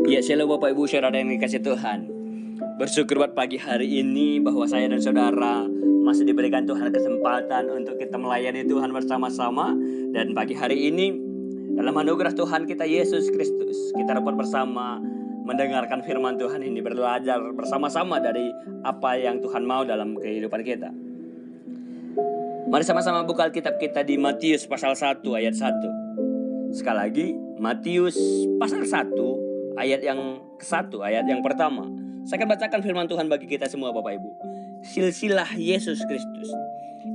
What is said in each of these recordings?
Ya, selalu Bapak Ibu saudara yang dikasih Tuhan. Bersyukur buat pagi hari ini bahwa saya dan saudara masih diberikan Tuhan kesempatan untuk kita melayani Tuhan bersama-sama. Dan pagi hari ini dalam anugerah Tuhan kita Yesus Kristus, kita dapat bersama mendengarkan firman Tuhan ini, belajar bersama-sama dari apa yang Tuhan mau dalam kehidupan kita. Mari sama-sama buka Alkitab kita di Matius pasal 1 ayat 1. Sekali lagi, Matius pasal 1 ayat yang ke-1, ayat yang pertama. Saya akan bacakan firman Tuhan bagi kita semua Bapak Ibu. Silsilah Yesus Kristus.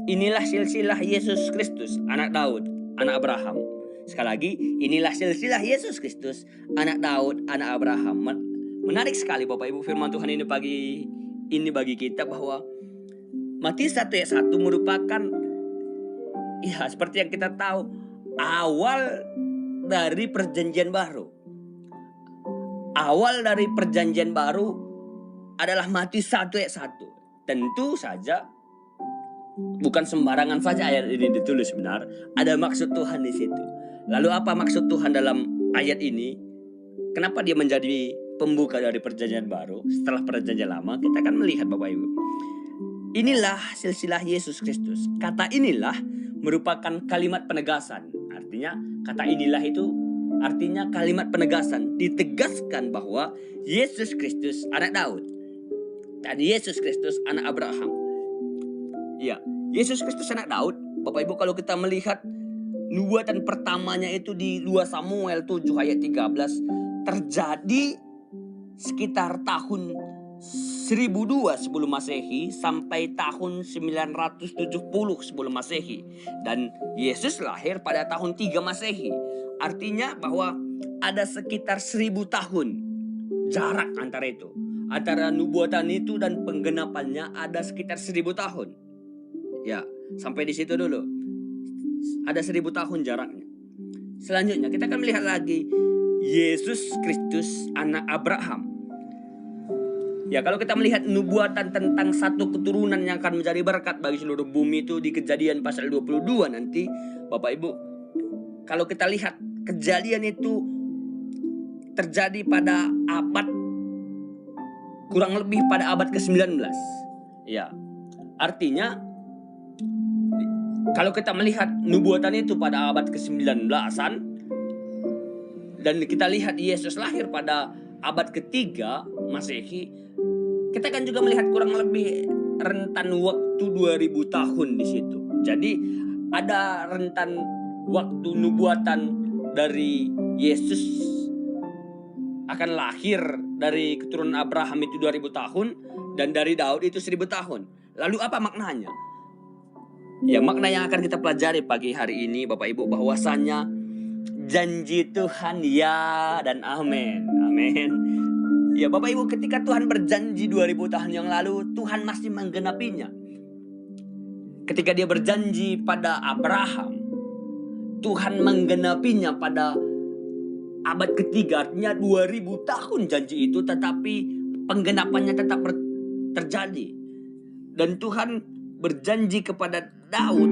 Inilah silsilah Yesus Kristus, anak Daud, anak Abraham. Sekali lagi, inilah silsilah Yesus Kristus, anak Daud, anak Abraham. Menarik sekali Bapak Ibu firman Tuhan ini bagi kita bahwa Matius 1 ayat 1 merupakan, ya seperti yang kita tahu, awal dari perjanjian baru. Awal dari perjanjian baru adalah Matius 1 ayat 1. Tentu saja bukan sembarangan saja ayat ini ditulis, benar. Ada maksud Tuhan di situ. Lalu apa maksud Tuhan dalam ayat ini? Kenapa dia menjadi pembuka dari perjanjian baru setelah perjanjian lama? Kita akan melihat Bapak Ibu. Inilah silsilah Yesus Kristus. Kata inilah merupakan kalimat penegasan. Artinya kata inilah itu artinya kalimat penegasan. Ditegaskan bahwa Yesus Kristus anak Daud dan Yesus Kristus anak Abraham. Ya, Yesus Kristus anak Daud. Bapak Ibu, kalau kita melihat nubuatan pertamanya itu di 2 Samuel 7 ayat 13 terjadi sekitar tahun 1002 sebelum Masehi sampai tahun 970 sebelum Masehi. Dan Yesus lahir pada tahun 3 Masehi. Artinya bahwa ada sekitar 1000 tahun jarak antara itu. Antara nubuatan itu dan penggenapannya ada sekitar 1000 tahun. Ya, sampai di situ dulu. Ada 1000 tahun jaraknya. Selanjutnya kita akan melihat lagi Yesus Kristus anak Abraham. Ya, kalau kita melihat nubuatan tentang satu keturunan yang akan menjadi berkat bagi seluruh bumi itu di Kejadian pasal 22 nanti, Bapak Ibu, kalau kita lihat kejadian itu terjadi pada kurang lebih pada abad ke-19. Ya, artinya kalau kita melihat nubuatan itu pada abad ke-19-an dan kita lihat Yesus lahir pada abad ke-3 Masehi, kita kan juga melihat kurang lebih rentan waktu 2000 tahun di situ. Jadi ada rentan waktu nubuatan dari Yesus akan lahir dari keturunan Abraham itu 2000 tahun dan dari Daud itu 1000 tahun. Lalu apa maknanya? Ya, makna yang akan kita pelajari pagi hari ini Bapak Ibu, bahwasanya janji Tuhan ya dan amin. Amin. Ya Bapak Ibu, ketika Tuhan berjanji 2000 tahun yang lalu, Tuhan masih menggenapinya. Ketika dia berjanji pada Abraham, Tuhan menggenapinya pada abad ketiga. Artinya 2000 tahun janji itu, tetapi penggenapannya tetap terjadi. Dan Tuhan berjanji kepada Daud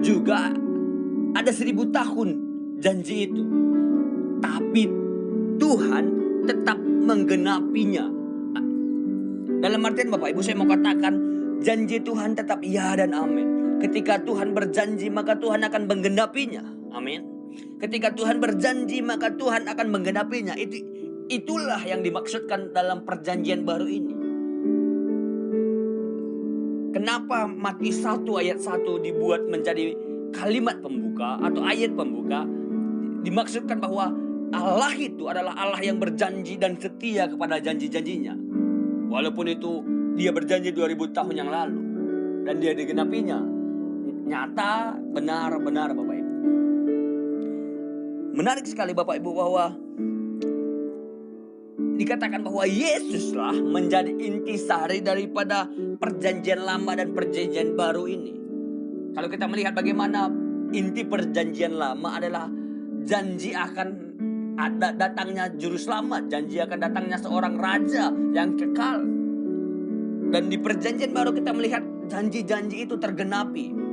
juga ada 1000 tahun janji itu. Tapi Tuhan tetap menggenapinya. Dalam artian Bapak Ibu, saya mau katakan janji Tuhan tetap ya dan amin. Ketika Tuhan berjanji maka Tuhan akan menggenapinya. Amin. Ketika Tuhan berjanji maka Tuhan akan menggenapinya. Itulah yang dimaksudkan dalam perjanjian baru ini. Kenapa Matius 1 ayat 1 dibuat menjadi kalimat pembuka atau ayat pembuka? Dimaksudkan bahwa Allah itu adalah Allah yang berjanji dan setia kepada janji-janjinya. Walaupun itu dia berjanji 2000 tahun yang lalu dan dia digenapinya. Nyata, benar-benar Bapak Ibu. Menarik sekali Bapak Ibu bahwa dikatakan bahwa Yesuslah menjadi intisari daripada perjanjian lama dan perjanjian baru ini. Kalau kita melihat bagaimana inti perjanjian lama adalah janji akan ada datangnya juru selamat, janji akan datangnya seorang raja yang kekal. Dan di perjanjian baru kita melihat janji-janji itu tergenapi.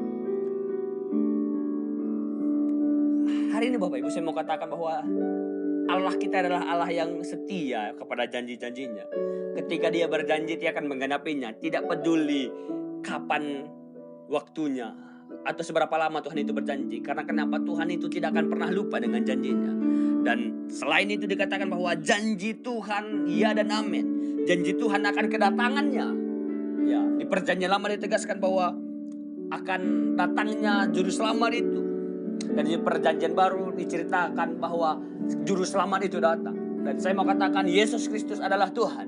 Hari ini Bapak Ibu, saya mau katakan bahwa Allah kita adalah Allah yang setia kepada janji-janjinya. Ketika dia berjanji, dia akan menggenapinya. Tidak peduli kapan waktunya atau seberapa lama Tuhan itu berjanji. Karena kenapa? Tuhan itu tidak akan pernah lupa dengan janjinya. Dan selain itu dikatakan bahwa janji Tuhan ya dan amin. Janji Tuhan akan kedatangannya. Ya, di perjanjian lama ditegaskan bahwa akan datangnya juru selamat itu. Dan di perjanjian baru diceritakan bahwa juru selamat itu datang. Dan saya mau katakan Yesus Kristus adalah Tuhan.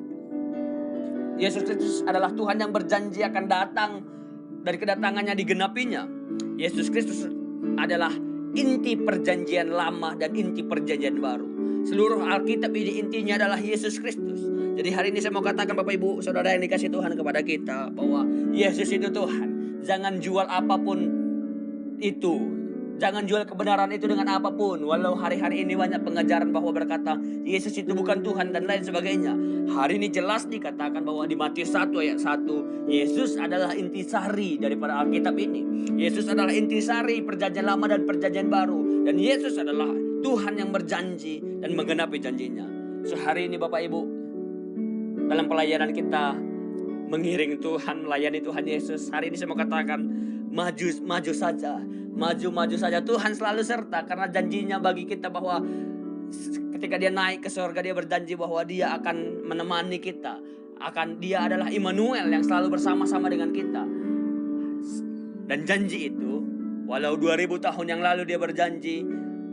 Yesus Kristus adalah Tuhan yang berjanji akan datang dan kedatangannya digenapinya. Yesus Kristus adalah inti perjanjian lama dan inti perjanjian baru. Seluruh Alkitab ini intinya adalah Yesus Kristus. Jadi hari ini saya mau katakan Bapak Ibu Saudara yang dikasih Tuhan kepada kita bahwa Yesus itu Tuhan. Jangan jual apapun itu. Jangan jual kebenaran itu dengan apapun. Walau hari-hari ini banyak pengajaran bahwa berkata Yesus itu bukan Tuhan dan lain sebagainya. Hari ini jelas dikatakan bahwa di Matius 1 ayat 1 Yesus adalah intisari daripada Alkitab ini. Yesus adalah intisari perjanjian lama dan perjanjian baru. Dan Yesus adalah Tuhan yang berjanji dan menggenapi janjinya. So hari ini Bapak Ibu, dalam pelayanan kita mengiring Tuhan, melayani Tuhan Yesus, hari ini saya mau katakan maju saja. Maju saja. Tuhan selalu serta karena janjinya bagi kita bahwa ketika dia naik ke surga dia berjanji bahwa dia akan menemani kita. Dia adalah Immanuel yang selalu bersama-sama dengan kita. Dan janji itu walau 2000 tahun yang lalu dia berjanji,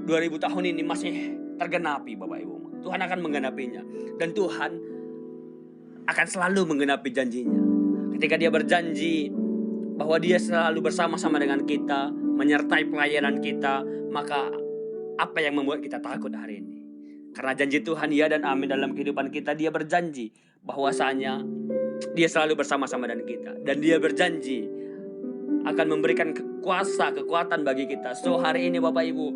2000 tahun ini masih tergenapi Bapak Ibu. Tuhan akan menggenapinya. Dan Tuhan akan selalu menggenapi janjinya. Ketika dia berjanji bahwa dia selalu bersama-sama dengan kita, menyertai pelayanan kita, maka apa yang membuat kita takut hari ini? Karena janji Tuhan ya dan amin dalam kehidupan kita. Dia berjanji bahwasanya dia selalu bersama-sama dengan kita. Dan dia berjanji akan memberikan kuasa, kekuatan bagi kita. So hari ini Bapak Ibu,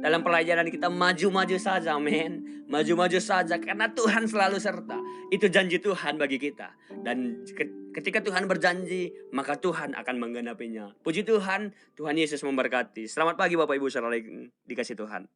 dalam pelajaran kita maju-maju saja, men. Maju-maju saja karena Tuhan selalu serta. Itu janji Tuhan bagi kita. Dan ketika Tuhan berjanji, maka Tuhan akan menggenapinya. Puji Tuhan, Tuhan Yesus memberkati. Selamat pagi Bapak Ibu saudara dikasih Tuhan.